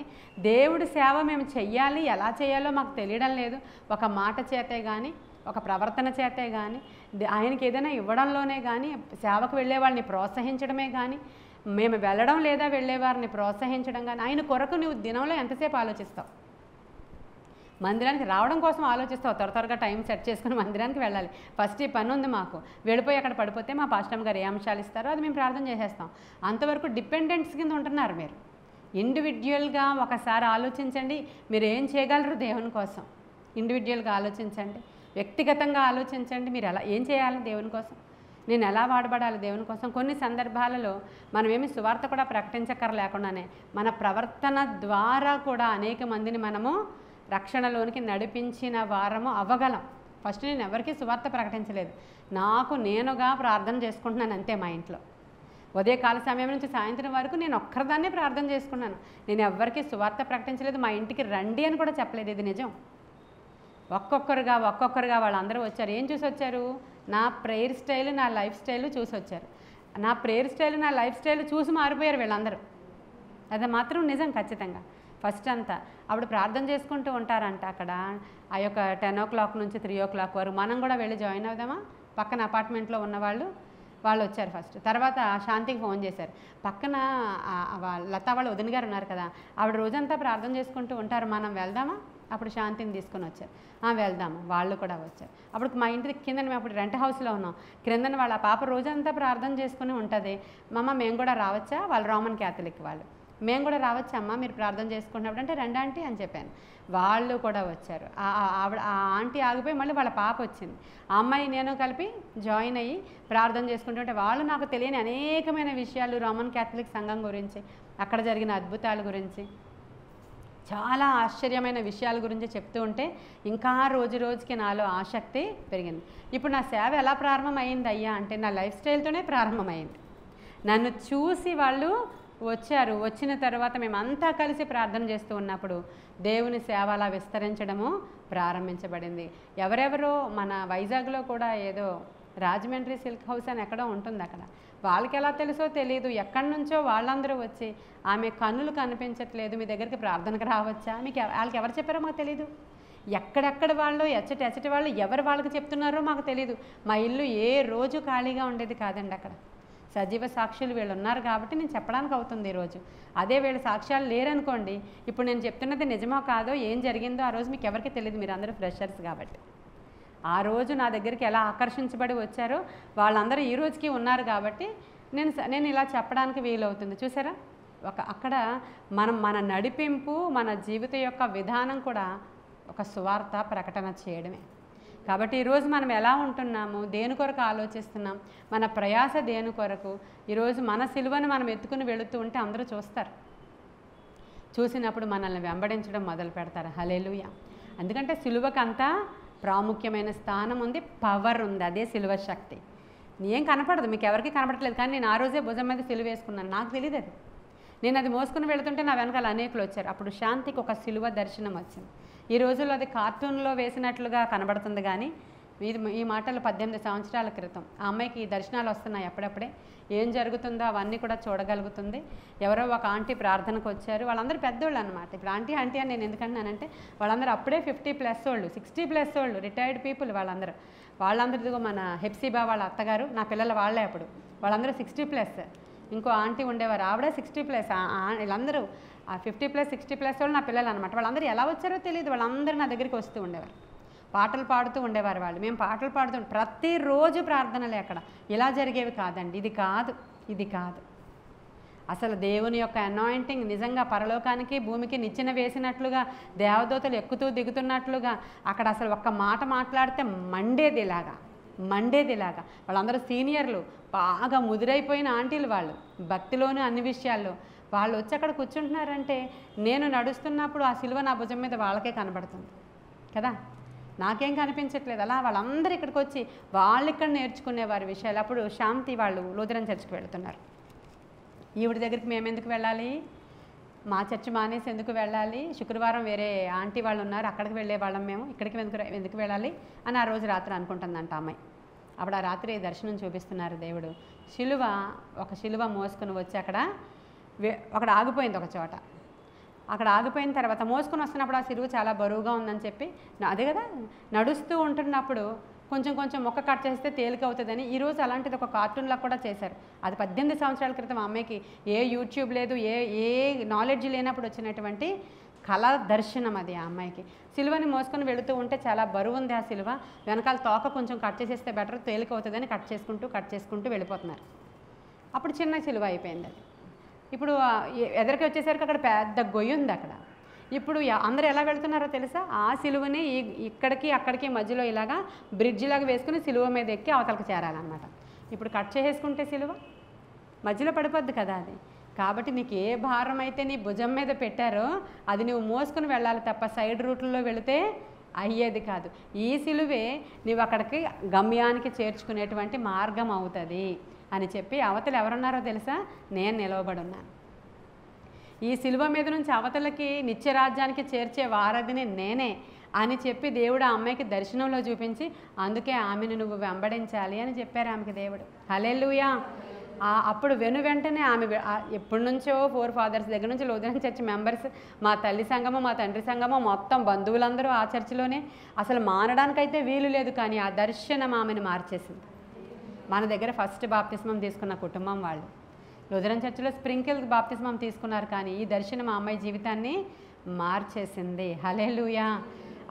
దేవుడి సేవ మేము చెయ్యాలి, ఎలా చేయాలో మాకు తెలియడం లేదు. ఒక మాట చేతే కానీ, ఒక ప్రవర్తన చేతే కానీ, ఆయనకి ఏదైనా ఇవ్వడంలోనే కానీ, సేవకు వెళ్ళే వాళ్ళని ప్రోత్సహించడమే కానీ, మేము వెళ్ళడం లేదా వెళ్ళేవారిని ప్రోత్సహించడం కానీ, ఆయన కొరకు నువ్వు దినంలో ఎంతసేపు ఆలోచిస్తావు? మందిరానికి రావడం కోసం ఆలోచిస్తావు, త్వరగా టైం సెట్ చేసుకుని మందిరానికి వెళ్ళాలి, ఫస్ట్ ఈ పని ఉంది మాకు, వెళ్ళిపోయి అక్కడ పడిపోతే మా పాస్టర్ గారు ఏ అంశాలు ఇస్తారో అది మేము ప్రార్థన చేసేస్తాం. అంతవరకు డిపెండెంట్స్ కింద ఉంటున్నారు మీరు. ఇండివిజువల్గా ఒకసారి ఆలోచించండి, మీరు ఏం చేయగలరు దేవుని కోసం. ఇండివిజువల్గా ఆలోచించండి, వ్యక్తిగతంగా ఆలోచించండి. మీరు ఎలా ఏం చేయాలి దేవుని కోసం, నేను ఎలా వాడబడాలి దేవుని కోసం. కొన్ని సందర్భాలలో మనమేమి సువార్త కూడా ప్రకటించక్కర్లేకుండానే మన ప్రవర్తన ద్వారా కూడా అనేక మందిని మనము రక్షణలోనికి నడిపించిన వారము అవ్వగలం. ఫస్ట్ నేను ఎవరికీ సువార్త ప్రకటించలేదు, నాకు నేనుగా ప్రార్థన చేసుకుంటున్నాను అంతే. మా ఇంట్లో ఉదయకాల సమయం నుంచి సాయంత్రం వరకు నేను ఒక్కరిదాన్నే ప్రార్థన చేసుకున్నాను. నేను ఎవరికీ సువార్త ప్రకటించలేదు, మా ఇంటికి రండి అని కూడా చెప్పలేదు. ఇది నిజం. ఒక్కొక్కరుగా వాళ్ళందరూ వచ్చారు. ఏం చూసి వచ్చారు? నా ప్రేయర్ స్టైల్, నా లైఫ్ స్టైల్ చూసి వచ్చారు. నా ప్రేయర్ స్టైల్, నా లైఫ్ స్టైల్ చూసి మారిపోయారు వీళ్ళందరూ. అది మాత్రం నిజం ఖచ్చితంగా. ఫస్ట్ అంతా అప్పుడు ప్రార్థన చేసుకుంటూ ఉంటారంట అక్కడ. ఆ యొక్క 10 o'clock నుంచి 3 o'clock వరకు మనం కూడా వెళ్ళి జాయిన్ అవుదామా? పక్కన అపార్ట్మెంట్లో ఉన్నవాళ్ళు వచ్చారు ఫస్ట్. తర్వాత శాంతికి ఫోన్ చేశారు. పక్కన లతా వాళ్ళ వదిన గారు ఉన్నారు కదా, ఆవిడ రోజంతా ప్రార్థన చేసుకుంటూ ఉంటారు, మనం వెళ్దామా? అప్పుడు శాంతిని తీసుకొని వచ్చారు. వెళ్దాము, వాళ్ళు కూడా వచ్చారు. అప్పుడు మా ఇంటి కింద మేము అప్పుడు రెంట్ హౌస్లో ఉన్నాం. క్రిందన వాళ్ళ పాప రోజంతా ప్రార్థన చేసుకుని ఉంటుంది. మేము కూడా రావచ్చా? వాళ్ళు రోమన్ క్యాథలిక్ వాళ్ళు. మేము కూడా రావచ్చమ్మా మీరు ప్రార్థన చేసుకున్నప్పుడు అంటే, రండి ఆంటీ అని చెప్పాను. వాళ్ళు కూడా వచ్చారు. ఆవిడ ఆ ఆంటీ ఆగిపోయి మళ్ళీ వాళ్ళ పాప వచ్చింది. ఆ అమ్మాయి నేను కలిపి జాయిన్ అయ్యి ప్రార్థన చేసుకుంటుంటే వాళ్ళు నాకు తెలియని అనేకమైన విషయాలు రోమన్ క్యాథలిక్ సంఘం గురించి, అక్కడ జరిగిన అద్భుతాల గురించి చాలా ఆశ్చర్యమైన విషయాల గురించి చెప్తూ ఉంటే ఇంకా రోజు రోజుకి నాలో ఆసక్తి పెరిగింది. ఇప్పుడు నా సేవ ఎలా ప్రారంభమైంది అయ్యా అంటే నా లైఫ్ స్టైల్తోనే ప్రారంభమైంది. నన్ను చూసి వాళ్ళు వచ్చారు. వచ్చిన తర్వాత మేమంతా కలిసి ప్రార్థన చేస్తూ ఉన్నప్పుడు దేవుని సేవ అలా విస్తరించడము ప్రారంభించబడింది. ఎవరెవరో మన వైజాగ్లో కూడా ఏదో రాజమండ్రి సిల్క్ హౌస్ అని ఎక్కడో ఉంటుంది, అక్కడ వాళ్ళకి ఎలా తెలుసో తెలియదు, ఎక్కడి నుంచో వాళ్ళందరూ వచ్చి ఆమె కన్నులు కనిపించట్లేదు, మీ దగ్గరికి ప్రార్థనకు రావచ్చా, మీకు వాళ్ళకి ఎవరు చెప్పారో మాకు తెలీదు, ఎక్కడెక్కడ వాళ్ళు ఎచ్చటి వాళ్ళు ఎవరు వాళ్ళకి చెప్తున్నారో మాకు తెలీదు. మా ఇల్లు ఏ రోజు ఖాళీగా ఉండేది కాదండి. అక్కడ సజీవ సాక్షులు వీళ్ళు ఉన్నారు కాబట్టి నేను చెప్పడానికి అవుతుంది ఈరోజు. అదే వీళ్ళ సాక్ష్యాలు లేరనుకోండి, ఇప్పుడు నేను చెప్తున్నది నిజమో కాదో ఏం జరిగిందో ఆ రోజు మీకు ఎవరికి తెలియదు, మీరు అందరూ ఫ్రెషర్స్ కాబట్టి. ఆ రోజు నా దగ్గరికి ఎలా ఆకర్షించబడి వచ్చారో వాళ్ళందరూ ఈ రోజుకి ఉన్నారు కాబట్టి నేను ఇలా చెప్పడానికి వీలవుతుంది. చూసారా, అక్కడ మన నడిపింపు, మన జీవిత యొక్క విధానం కూడా ఒక సువార్త ప్రకటన చేయడమే. కాబట్టి ఈరోజు మనం ఎలా ఉంటున్నాము, దేని కొరకు ఆలోచిస్తున్నాం, మన ప్రయాస దేని కొరకు, ఈరోజు మన సిలువను మనం ఎత్తుకుని వెళుతూ ఉంటే అందరూ చూస్తారు. చూసినప్పుడు మనల్ని వెంబడించడం మొదలు పెడతారు. హల్లెలూయా. ఎందుకంటే సిలువకు అంతా ప్రాముఖ్యమైన స్థానం ఉంది, పవర్ ఉంది. అదే సిలువ శక్తి. ఏం కనపడదు, మీకు ఎవరికి కనపడట్లేదు, కానీ నేను ఆ రోజే భుజం మీద సిలువ వేసుకున్నాను. నాకు తెలియదు అది. నేను అది మోసుకుని వెళుతుంటే నా వెనకాల అనేకులు వచ్చారు. అప్పుడు శాంతికి ఒక సిలువ దర్శనం వచ్చింది. ఈ రోజుల్లో అది కార్టూన్లో వేసినట్లుగా కనబడుతుంది, కానీ ఈ మాటలు 18 సంవత్సరాల క్రితం. ఆ అమ్మాయికి ఈ దర్శనాలు వస్తున్నాయి అప్పుడప్పుడే. ఏం జరుగుతుందో అవన్నీ కూడా చూడగలుగుతుంది. ఎవరో ఒక ఆంటీ ప్రార్థనకు వచ్చారు, వాళ్ళందరూ పెద్దోళ్ళు అనమాట. ఇప్పుడు ఆంటీ అని నేను ఎందుకంటున్నానంటే వాళ్ళందరూ అప్పుడే 50+ వాళ్ళు, 60+ వాళ్ళు, రిటైర్డ్ పీపుల్ వాళ్ళందరిదిగో మన హెప్సిబా వాళ్ళ అత్తగారు, నా పిల్లల వాళ్ళే అప్పుడు, వాళ్ళందరూ 60+. ఇంకో ఆంటీ ఉండేవారు, ఆవిడ 60+. వీళ్ళందరూ ఆ 50+, 60+ వాళ్ళు నా పిల్లలు అనమాట. వాళ్ళందరూ ఎలా వచ్చారో తెలియదు, వాళ్ళందరూ నా దగ్గరికి వస్తూ ఉండేవారు, పాటలు పాడుతూ ఉండేవారు వాళ్ళు. మేము పాటలు పాడుతూ ప్రతిరోజు ప్రార్థనలే. అక్కడ ఇలా జరిగేవి కాదండి. ఇది కాదు అసలు దేవుని యొక్క అనాయింటింగ్ నిజంగా పరలోకానికి భూమికి నిచ్చెన వేసినట్లుగా, దేవదూతలు ఎక్కుతూ దిగుతున్నట్లుగా అక్కడ అసలు ఒక్క మాట మాట్లాడితే మండేదిలాగా. వాళ్ళందరూ సీనియర్లు, బాగా ముదిరైపోయిన ఆంటీలు, వాళ్ళు భక్తిలోని అన్ని విషయాల్లో వాళ్ళు వచ్చి అక్కడ కూర్చుంటున్నారంటే నేను నడుస్తున్నప్పుడు ఆ సిలువ నా భుజం మీద వాళ్ళకే కనబడుతుంది కదా, నాకేం కనిపించట్లేదు. అలా వాళ్ళందరూ ఇక్కడికి వచ్చి వాళ్ళు ఇక్కడ నేర్చుకునే వారి విషయాలు. అప్పుడు శాంతి వాళ్ళు లూథరన్ చర్చ్కి వెళుతున్నారు. ఈవిడ దగ్గరికి మేము ఎందుకు వెళ్ళాలి, మా చర్చ్ మానేసి ఎందుకు వెళ్ళాలి, శుక్రవారం వేరే ఆంటీ వాళ్ళు ఉన్నారు అక్కడికి వెళ్ళే వాళ్ళం, మేము ఇక్కడికి ఎందుకు వెళ్ళాలి అని ఆ రోజు రాత్రి అనుకుంటుందంట అమ్మాయి. అప్పుడు ఆ రాత్రి దర్శనం చూపిస్తున్నారు దేవుడు. ఒక శిలువ మోసుకుని వచ్చి అక్కడ ఆగిపోయింది ఒక చోట. అక్కడ ఆగిపోయిన తర్వాత మోసుకొని వస్తున్నప్పుడు ఆ సిలువ చాలా బరువుగా ఉందని చెప్పి, అదే కదా నడుస్తూ ఉంటున్నప్పుడు కొంచెం మొక్క కట్ చేస్తే తేలిక అవుతుందని ఈరోజు అలాంటిది ఒక కార్టూన్లా కూడా చేశారు. అది 18 సంవత్సరాల క్రితం అమ్మాయికి ఏ యూట్యూబ్ లేదు, ఏ నాలెడ్జ్ లేనప్పుడు వచ్చినటువంటి కళా దర్శనం అది ఆ అమ్మాయికి. సిలువని మోసుకొని వెళుతూ ఉంటే చాలా బరువు ఉంది ఆ సిలువ, వెనకాల తోక కొంచెం కట్ చేసేస్తే బెటర్, తేలిక అవుతుందని కట్ చేసుకుంటూ వెళ్ళిపోతున్నారు. అప్పుడు చిన్న సిలువ అయిపోయింది అది. ఇప్పుడు ఎదరికి వచ్చేసరికి అక్కడ పెద్ద గొయ్యి ఉంది అక్కడ. ఇప్పుడు అందరూ ఎలా వెళ్తున్నారో తెలుసా, ఆ సిలువని ఇక్కడికి అక్కడికి మధ్యలో ఇలాగా బ్రిడ్జ్ లాగా వేసుకుని సిలువ మీద ఎక్కి అవతలకు చేరాలన్నమాట. ఇప్పుడు కట్ చేసుకుంటే సిలువ మధ్యలో పడిపోద్ది కదా అది. కాబట్టి నీకు ఏ భారం అయితే నీ భుజం మీద పెట్టారో అది నువ్వు మోసుకుని వెళ్ళాలి తప్ప సైడ్ రూట్లలో వెళితే అయ్యేది కాదు. ఈ సిలువే నువ్వు అక్కడికి గమ్యానికి చేర్చుకునేటువంటి మార్గం అవుతుంది అని చెప్పి అవతలు ఎవరున్నారో తెలుసా, నేను నిలవబడి ఉన్నాను. ఈ సిలువ మీద నుంచి అవతలకి నిత్యరాజ్యానికి చేర్చే వారధిని నేనే అని చెప్పి దేవుడు ఆ అమ్మాయికి దర్శనంలో చూపించి, అందుకే ఆమెను నువ్వు వెంబడించాలి అని చెప్పారు ఆమెకి దేవుడు. హల్లెలూయా. అప్పుడు వెంటనే ఆమె ఎప్పటి నుంచో 4 ఫాదర్స్ దగ్గర నుంచి లూథరన్ చర్చ్ మెంబర్స్, మా తల్లి సంఘము, మా తండ్రి సంఘము, మొత్తం బంధువులందరూ ఆ చర్చిలోనే. అసలు మానడానికైతే వీలు లేదు, కానీ ఆ దర్శనం ఆమెను మార్చేసింది. మన దగ్గర ఫస్ట్ బాప్తిస్మం తీసుకున్న కుటుంబం వాళ్ళు లూథరన్ చర్చిలో స్ప్రింకిల్ బాప్తిస్మం తీసుకున్నారు, కానీ ఈ దర్శనం ఆ అమ్మాయి జీవితాన్ని మార్చేసింది. హల్లెలూయా.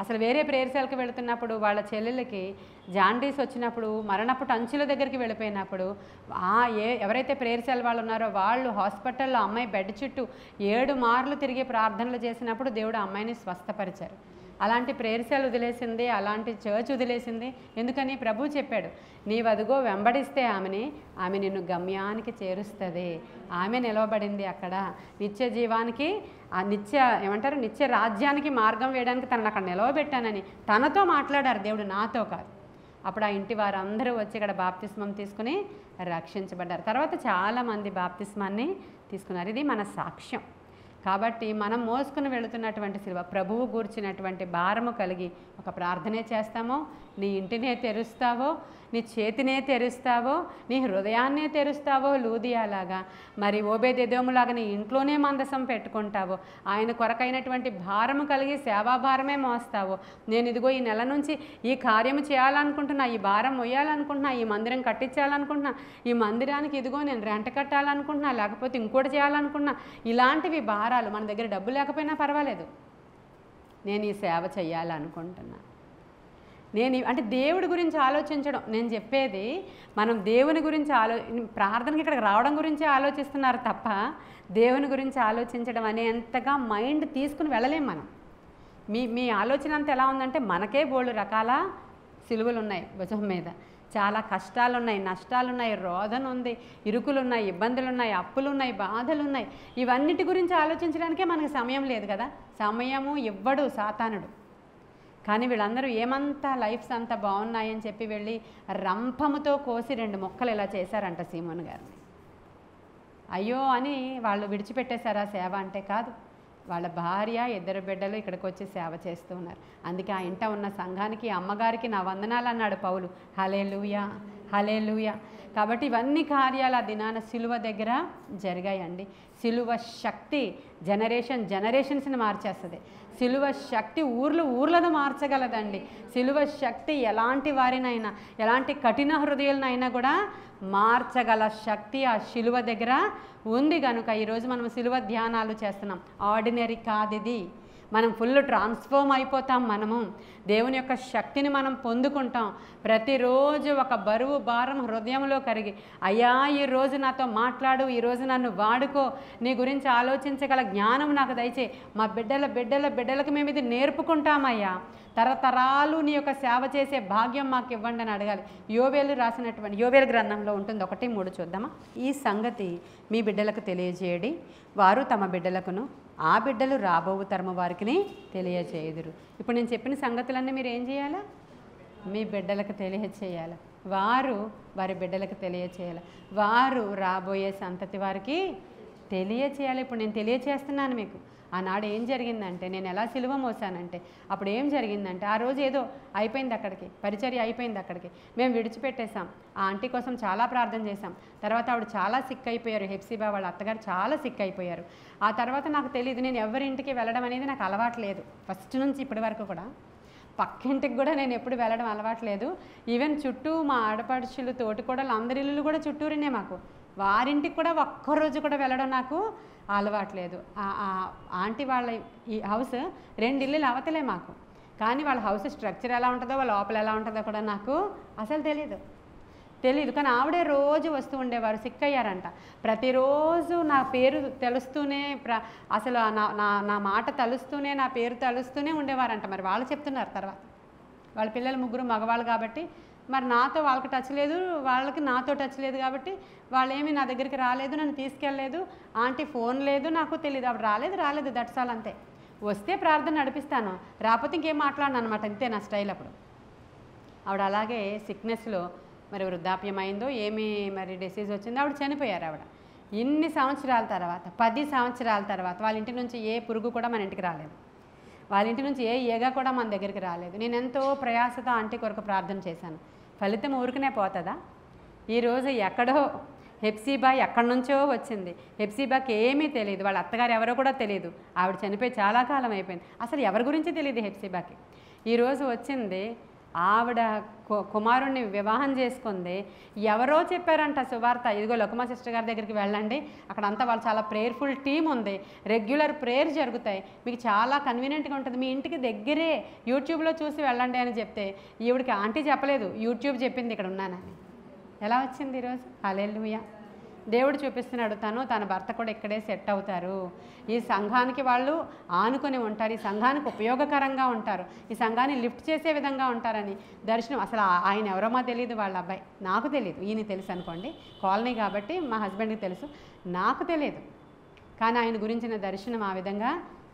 అసలు వేరే ప్రేయర్శాలకు వెళుతున్నప్పుడు వాళ్ళ చెల్లెలకి జాండీస్ వచ్చినప్పుడు, మరణపు అంచుల దగ్గరికి వెళ్ళిపోయినప్పుడు ఎవరైతే ప్రేయర్శాల వాళ్ళు ఉన్నారో వాళ్ళు హాస్పిటల్లో అమ్మాయి బెడ్ చుట్టూ 7 మార్లు తిరిగి ప్రార్థనలు చేసినప్పుడు దేవుడు అమ్మాయిని స్వస్థపరిచారు. అలాంటి ప్రేయర్ సెల్ వదిలేసింది, అలాంటి చర్చ్ వదిలేసింది. ఎందుకని? ప్రభు చెప్పాడు, నీవు అదిగో వెంబడిస్తే ఆమె నిన్ను గమ్యానికి చేరుస్తుంది. ఆమె నిలవబడింది అక్కడ నిత్య జీవానికి, ఆ నిత్య రాజ్యానికి మార్గం వేయడానికి తనను అక్కడ నిలవబెట్టానని తనతో మాట్లాడారు దేవుడు, నాతో కాదు. అప్పుడు ఆ ఇంటి వారందరూ వచ్చి ఇక్కడ బాప్తిస్మం తీసుకుని రక్షించబడ్డారు. తర్వాత చాలామంది బాప్తిస్మాన్ని తీసుకున్నారు. ఇది మన సాక్ష్యం. కాబట్టి మనం మోసుకుని వెళుతున్నటువంటి సిలువ, ప్రభువు గూర్చినటువంటి భారము కలిగి ఒక ప్రార్థనే చేస్తామో, నీ ఇంటినే తెరుస్తావో, నీ చేతినే తెరుస్తావో, నీ హృదయాన్నే తెరుస్తావో లూదియాలాగా, మరి ఓబేదెదోములాగా నీ ఇంట్లోనే మందసం పెట్టుకుంటావో, ఆయన కొరకైనటువంటి భారము కలిగి సేవాభారమే మోస్తావో, నేను ఇదిగో ఈ నెల నుంచి ఈ కార్యము చేయాలనుకుంటున్నా, ఈ భారం మొయ్యాలనుకుంటున్నా, ఈ మందిరం కట్టించాలనుకుంటున్నా, ఈ మందిరానికి ఇదిగో నేను రెంట కట్టాలనుకుంటున్నా, లేకపోతే ఇంకోటి చేయాలనుకుంటున్నా, ఇలాంటివి భారాలు. మన దగ్గర డబ్బు లేకపోయినా పర్వాలేదు, నేను ఈ సేవ చేయాలనుకుంటున్నా. అంటే దేవుడి గురించి ఆలోచించడం. నేను చెప్పేది, మనం దేవుని గురించి ప్రార్థనకి ఇక్కడికి రావడం గురించి ఆలోచిస్తున్నారు తప్ప దేవుని గురించి ఆలోచించడం అనేంతగా మైండ్ తీసుకుని వెళ్ళలేం మనం. మీ ఆలోచన అంతా ఎలా ఉందంటే, మనకే బోల్డు రకాల సిలువలు ఉన్నాయి భుజం మీద, చాలా కష్టాలు ఉన్నాయి, నష్టాలు ఉన్నాయి, రోదన ఉంది, ఇరుకులు ఉన్నాయి, ఇబ్బందులు ఉన్నాయి, అప్పులు ఉన్నాయి, బాధలు ఉన్నాయి. ఇవన్నిటి గురించి ఆలోచించడానికే మనకు సమయం లేదు కదా. సమయము ఇవ్వడు సాతానుడు. కానీ వీళ్ళందరూ ఏమంతా లైఫ్స్ అంతా బాగున్నాయని చెప్పి వెళ్ళి రంపముతో కోసి 2 ముక్కలు ఇలా చేశారంట సీమోన్ గారిని. అయ్యో అని వాళ్ళు విడిచిపెట్టేశారా సేవ అంటే? కాదు. వాళ్ళ భార్య, 2 బిడ్డలు ఇక్కడికి వచ్చి సేవ చేస్తూ ఉన్నారు. అందుకే ఆ ఇంట ఉన్న సంఘానికి, అమ్మగారికి నా వందనాలు అన్నాడు పౌలు. హల్లెలూయా, హల్లెలూయా. కాబట్టి ఇవన్నీ కార్యాలు ఆ దినాన సిలువ దగ్గర జరిగాయండి. సిలువ శక్తి జనరేషన్స్ని మార్చేస్తుంది. సిలువ శక్తి ఊర్లను మార్చగలదండి. సిలువ శక్తి ఎలాంటి వారినైనా, ఎలాంటి కఠిన హృదయాలనైనా కూడా మార్చగల శక్తి ఆ సిలువ దగ్గర ఉంది. కనుక ఈరోజు మనం సిలువ ధ్యానాలు చేస్తున్నాం. ఆర్డినరీ కాదు ఇది. మనం ఫుల్ ట్రాన్స్ఫార్మ్ అయిపోతాం. మనము దేవుని యొక్క శక్తిని మనం పొందుకుంటాం. ప్రతిరోజు ఒక బరువు భారం హృదయంలో కరిగి, అయ్యా ఈరోజు నాతో మాట్లాడు, ఈరోజు నన్ను వాడుకో, నీ గురించి ఆలోచించగల జ్ఞానం నాకు దయచేయి, మా బిడ్డలకు మేము ఇది నేర్పుకుంటామయ్యా, తరతరాలు నీ యొక్క సేవ చేసే భాగ్యం మాకు ఇవ్వండి అని అడగాలి. యోవేలు గ్రంథంలో ఉంటుంది 1:3 చూద్దామా. ఈ సంగతి మీ బిడ్డలకు తెలియజేయడి, వారు తమ బిడ్డలకును, ఆ బిడ్డలు రాబోవు తరము వారికి తెలియజేయుదురు. ఇప్పుడు నేను చెప్పిన సంగతులన్నీ మీరు ఏం చేయాలా? మీ బిడ్డలకు తెలియచేయాలి, వారు వారి బిడ్డలకు తెలియచేయాలి, వారు రాబోయే సంతతి వారికి తెలియచేయాలి. ఇప్పుడు నేను తెలియచేస్తున్నాను మీకు. ఆనాడు ఏం జరిగిందంటే, నేను ఎలా సిలువ మోసానంటే, అప్పుడు ఏం జరిగిందంటే, ఆ రోజు ఏదో అయిపోయింది, అక్కడికి పరిచర్య అయిపోయింది, అక్కడికి మేము విడిచిపెట్టేశాం. ఆ ఆంటీ కోసం చాలా ప్రార్థన చేశాం. తర్వాత ఆవిడ చాలా సిక్ అయిపోయారు. హెప్సిబా వాళ్ళ అత్తగారు చాలా సిక్ అయిపోయారు. ఆ తర్వాత నాకు తెలియదు, నేను ఎవరింటికి వెళ్ళడం అనేది నాకు అలవాటు లేదు. ఫస్ట్ నుంచి ఇప్పటి వరకు కూడా పక్కింటికి కూడా నేను ఎప్పుడు వెళ్ళడం అలవాట్లేదు. ఈవెన్ చుట్టూ మా ఆడపడుచులు, తోటికోడలు, అందరి ఇల్లు కూడా చుట్టూరినే మాకు. వారింటికి కూడా ఒక్కరోజు కూడా వెళ్ళడం నాకు అలవాట్లేదు. ఆంటీ వాళ్ళ ఈ హౌస్ 2 ఇల్లులు అవతలే మాకు. కానీ వాళ్ళ హౌస్ స్ట్రక్చర్ ఎలా ఉంటుందో, వాళ్ళ లోపల ఎలా ఉంటుందో కూడా నాకు అసలు తెలియదు. కానీ ఆవిడే రోజు వస్తూ ఉండేవారు. సిక్ అయ్యారంట. ప్రతిరోజు నా పేరు తెలుస్తూనే, అసలు నా మాట తలుస్తూనే, నా పేరు తలుస్తూనే ఉండేవారంట. మరి వాళ్ళు చెప్తున్నారు తర్వాత, వాళ్ళ పిల్లలు 3 మగవాళ్ళు కాబట్టి, మరి నాతో వాళ్ళకి టచ్ లేదు, వాళ్ళకి నాతో టచ్ లేదు కాబట్టి వాళ్ళేమీ నా దగ్గరికి రాలేదు, నన్ను తీసుకెళ్ళలేదు. ఆంటీ ఫోన్ లేదు, నాకు తెలియదు. ఆవిడ రాలేదు దట్స్ ఆల్, అంతే. వస్తే ప్రార్థన నడిపిస్తాను, రాకపోతే ఇంకేం మాట్లాడను అనమాట. అంతే నా స్టైల్. అప్పుడు ఆవిడ అలాగే సిక్నెస్లో, మరి వృద్ధాప్యం అయిందో ఏమీ మరి డిసీజ్ వచ్చిందో, ఆవిడ చనిపోయారు. ఆవిడ ఇన్ని సంవత్సరాల తర్వాత, 10 సంవత్సరాల తర్వాత వాళ్ళ ఇంటి నుంచి ఏ పురుగు కూడా మన ఇంటికి రాలేదు. వాళ్ళ ఇంటి నుంచి ఏ ఈగ కూడా మన దగ్గరికి రాలేదు. నేను ఎంతో ప్రయాసతో ఆంటీ కొరకు ప్రార్థన చేశాను. ఫలితం ఊరికనే పోతుందా? ఈరోజు ఎక్కడో హెప్సిబా ఎక్కడి నుంచో వచ్చింది. హెప్సిబాకి ఏమీ తెలియదు, వాళ్ళ అత్తగారు ఎవరో కూడా తెలియదు. ఆవిడ చనిపోయి చాలా కాలం అయిపోయింది. అసలు ఎవరి గురించి తెలియదు హెప్సిబాకి. ఈరోజు వచ్చింది, ఆవిడ కుమారుణ్ణి వివాహం చేసుకుంది. ఎవరో చెప్పారంట సువార్త, ఇదిగో లకుమా సిస్టర్ గారి దగ్గరికి వెళ్ళండి, అక్కడంతా వాళ్ళు చాలా ప్రేయర్ఫుల్ టీమ్ ఉంది, రెగ్యులర్ ప్రేయర్ జరుగుతాయి, మీకు చాలా కన్వీనియంట్గా ఉంటుంది, మీ ఇంటికి దగ్గరే, యూట్యూబ్లో చూసి వెళ్ళండి అని చెప్తే, ఈవిడికి ఆంటీ చెప్పలేదు, యూట్యూబ్ చెప్పింది ఇక్కడ ఉన్నానని. ఎలా వచ్చింది ఈరోజు? హల్లెలూయా. దేవుడు చూపిస్తున్నాడు, తన భర్త కూడా ఇక్కడే సెట్ అవుతారు, ఈ సంఘానికి వాళ్ళు ఆనుకొని ఉంటారు, ఈ సంఘానికి ఉపయోగకరంగా ఉంటారు, ఈ సంఘాన్ని లిఫ్ట్ చేసే విధంగా ఉంటారని దర్శనం. అసలు ఆయన ఎవరో మా తెలియదు, వాళ్ళ అబ్బాయి నాకు తెలియదు, ఈయన తెలుసు అనుకోండి, కాలనీ కాబట్టి మా హస్బెండ్కి తెలుసు, నాకు తెలియదు. కానీ ఆయన గురించిన దర్శనం ఆ విధంగా.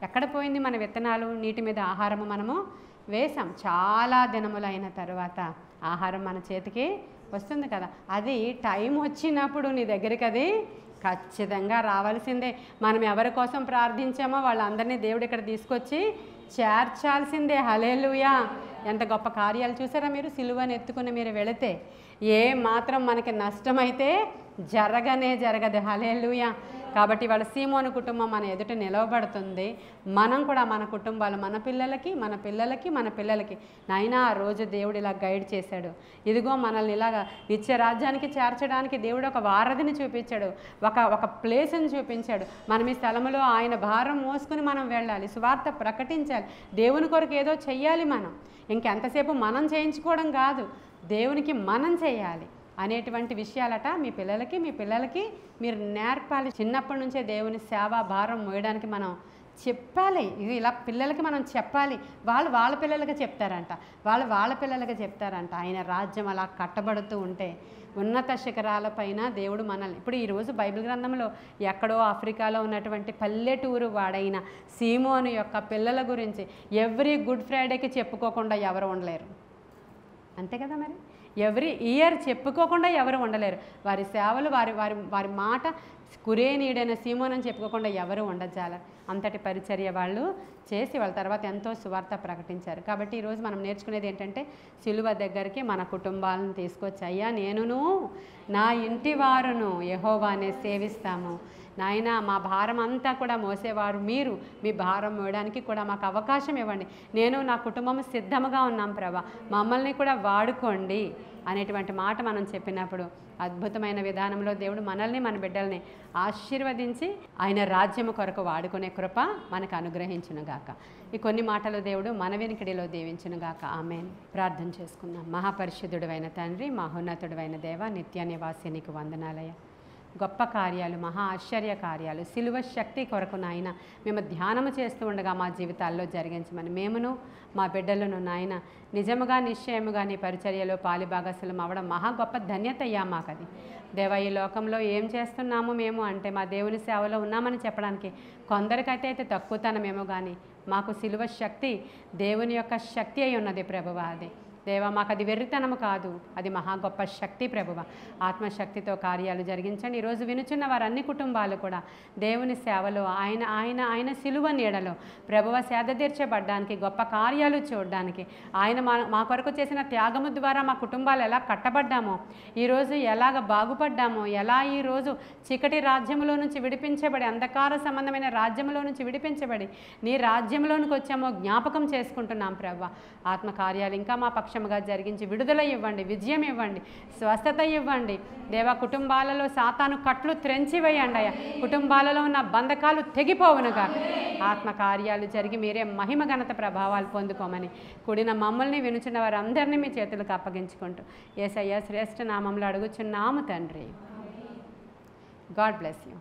ఎక్కడ పోయింది మన విత్తనాలు? నీటి మీద ఆహారము మనము వేసాం, చాలా దినములైన తర్వాత ఆహారం మన చేతికి వస్తుంది కదా. అది టైం వచ్చినప్పుడు నీ దగ్గరికి అది ఖచ్చితంగా రావాల్సిందే. మనం ఎవరి కోసం ప్రార్థించామో వాళ్ళందరినీ దేవుడు ఇక్కడ తీసుకొచ్చి చేర్చాల్సిందే. హల్లెలూయా! ఎంత గొప్ప కార్యాలు చూసారా మీరు? సిలువను ఎత్తుకుని మీరు వెళితే ఏ మాత్రం మనకి నష్టమైతే జరగదు. హల్లెలూయా! కాబట్టి వాళ్ళ సీమోను కుటుంబం మన ఎదుట నిలవబడుతుంది. మనం కూడా మన కుటుంబాలు, మన పిల్లలకి నాయనా ఆ రోజు దేవుడు ఇలా గైడ్ చేశాడు, ఇదిగో మనల్ని ఇలాగా నిత్య రాజ్యానికి చేర్చడానికి దేవుడు ఒక వారధిని చూపించాడు, ఒక ప్లేస్ని చూపించాడు. మనం ఈ స్థలంలో ఆయన భారం మోసుకుని మనం వెళ్ళాలి, సువార్త ప్రకటించాలి, దేవుని కొరకు ఏదో చెయ్యాలి. మనం ఇంకెంతసేపు మనం చేయించుకోవడం కాదు, దేవునికి మనం చేయాలి అనేటువంటి విషయాలట మీ పిల్లలకి మీరు నేర్పాలి. చిన్నప్పటి నుంచే దేవుని సేవా భారం మోయడానికి మనం చెప్పాలి. ఇది ఇలా పిల్లలకి మనం చెప్పాలి. వాళ్ళ పిల్లలకి చెప్తారంట. ఆయన రాజ్యం అలా కట్టబడుతూ ఉంటే ఉన్నత శిఖరాలపైన దేవుడు మనల్ని, ఇప్పుడు ఈరోజు బైబిల్ గ్రంథంలో ఎక్కడో ఆఫ్రికాలో ఉన్నటువంటి పల్లెటూరు వాడైన సీమోను యొక్క పిల్లల గురించి ఎవ్రీ గుడ్ ఫ్రైడేకి చెప్పుకోకుండా ఎవరు ఉండలేరు. అంతే కదా మరి? ఎవ్రీ ఇయర్ చెప్పుకోకుండా ఎవరు ఉండలేరు. వారి సేవలు, వారి మాట కురేనీడైన సీమోన్ అని చెప్పుకోకుండా ఎవరు ఉండజాల. అంతటి పరిచర్య వాళ్ళు చేసి వాళ్ళ తర్వాత ఎంతో సువార్త ప్రకటించారు. కాబట్టి ఈరోజు మనం నేర్చుకునేది ఏంటంటే, సిలువ దగ్గరికి మన కుటుంబాలను తీసుకొచ్చి, అయ్యా నేనును నా ఇంటి వారును యెహోవానే సేవిస్తాము, నాయన మా భారం అంతా కూడా మోసేవారు మీరు, మీ భారం మోయడానికి కూడా మాకు అవకాశం ఇవ్వండి, నేను నా కుటుంబం సిద్ధంగా ఉన్నాం ప్రభా, మమ్మల్ని కూడా వాడుకోండి అనేటువంటి మాట మనం చెప్పినప్పుడు అద్భుతమైన విధానంలో దేవుడు మనల్ని, మన బిడ్డల్ని ఆశీర్వదించి ఆయన రాజ్యము కొరకు వాడుకునే కృప మనకు అనుగ్రహించునుగాక. ఈ కొన్ని మాటలు దేవుడు మన వినికిడిలో దీవించునుగాక. ఆమేన్. ప్రార్థన చేసుకుందాం. మహాపరిశుద్ధుడైన తండ్రి, మహోన్నతుడైన దేవ, నిత్య నివాసి నీకు వందనాలయ. గొప్ప కార్యాలు, మహా ఆశ్చర్య కార్యాలు, సిలువ శక్తి కొరకు నాయన మేము ధ్యానము చేస్తూ ఉండగా మా జీవితాల్లో జరిగించమని, మేమును మా బిడ్డలను నాయన నిజముగా నిశ్చయముగా నీ పరిచర్యలో పాలిభాగస్సులం అవ్వడం మహా గొప్ప ధన్యత అయ్యా మాకది. దేవా, ఈ లోకంలో ఏం చేస్తున్నాము మేము అంటే మా దేవుని సేవలో ఉన్నామని చెప్పడానికి కొందరికైతే తక్కువతనమేమో, కానీ మాకు సిలువ శక్తి దేవుని యొక్క శక్తి అయి ఉన్నది ప్రభువా. అది దేవా మాకు అది వెర్రితనము కాదు, అది మహా గొప్ప శక్తి ప్రభువ. ఆత్మశక్తితో కార్యాలు జరిగించండి. ఈరోజు వినుచున్న వారన్ని కుటుంబాలు కూడా దేవుని సేవలో ఆయన సిలువ నీడలో ప్రభువ సేద తీర్చబడ్డానికి, గొప్ప కార్యాలు చూడడానికి, ఆయన మా కొరకు చేసిన త్యాగము ద్వారా మా కుటుంబాలు ఎలా కట్టబడ్డామో, ఈరోజు ఎలాగ బాగుపడ్డామో, ఎలా ఈరోజు చీకటి రాజ్యంలో నుంచి విడిపించబడి, అంధకార సంబంధమైన రాజ్యంలో నుంచి విడిపించబడి నీ రాజ్యంలోనికి వచ్చామో జ్ఞాపకం చేసుకుంటున్నాం ప్రభువ. ఆత్మకార్యాలు ఇంకా మా పక్షముగా జరిగించి విడుదల ఇవ్వండి, విజయం ఇవ్వండి, స్వస్థత ఇవ్వండి దేవా. కుటుంబాలలో సాతాను కట్లు త్రెంచివేయండి అయ్యా. కుటుంబాలలో ఉన్న బంధకాలు తెగిపోవునుగా. ఆత్మకార్యాలు జరిగి మీరే మహిమ ఘనత ప్రభావాలు పొందుకోమని కూడిన మమ్మల్ని వినుచున్న వారందరినీ మీ చేతులకు అప్పగించుకుంటూ యేసయ్య శ్రేష్ఠ నామంలో అడుగుచున్నాము తండ్రి. God bless you.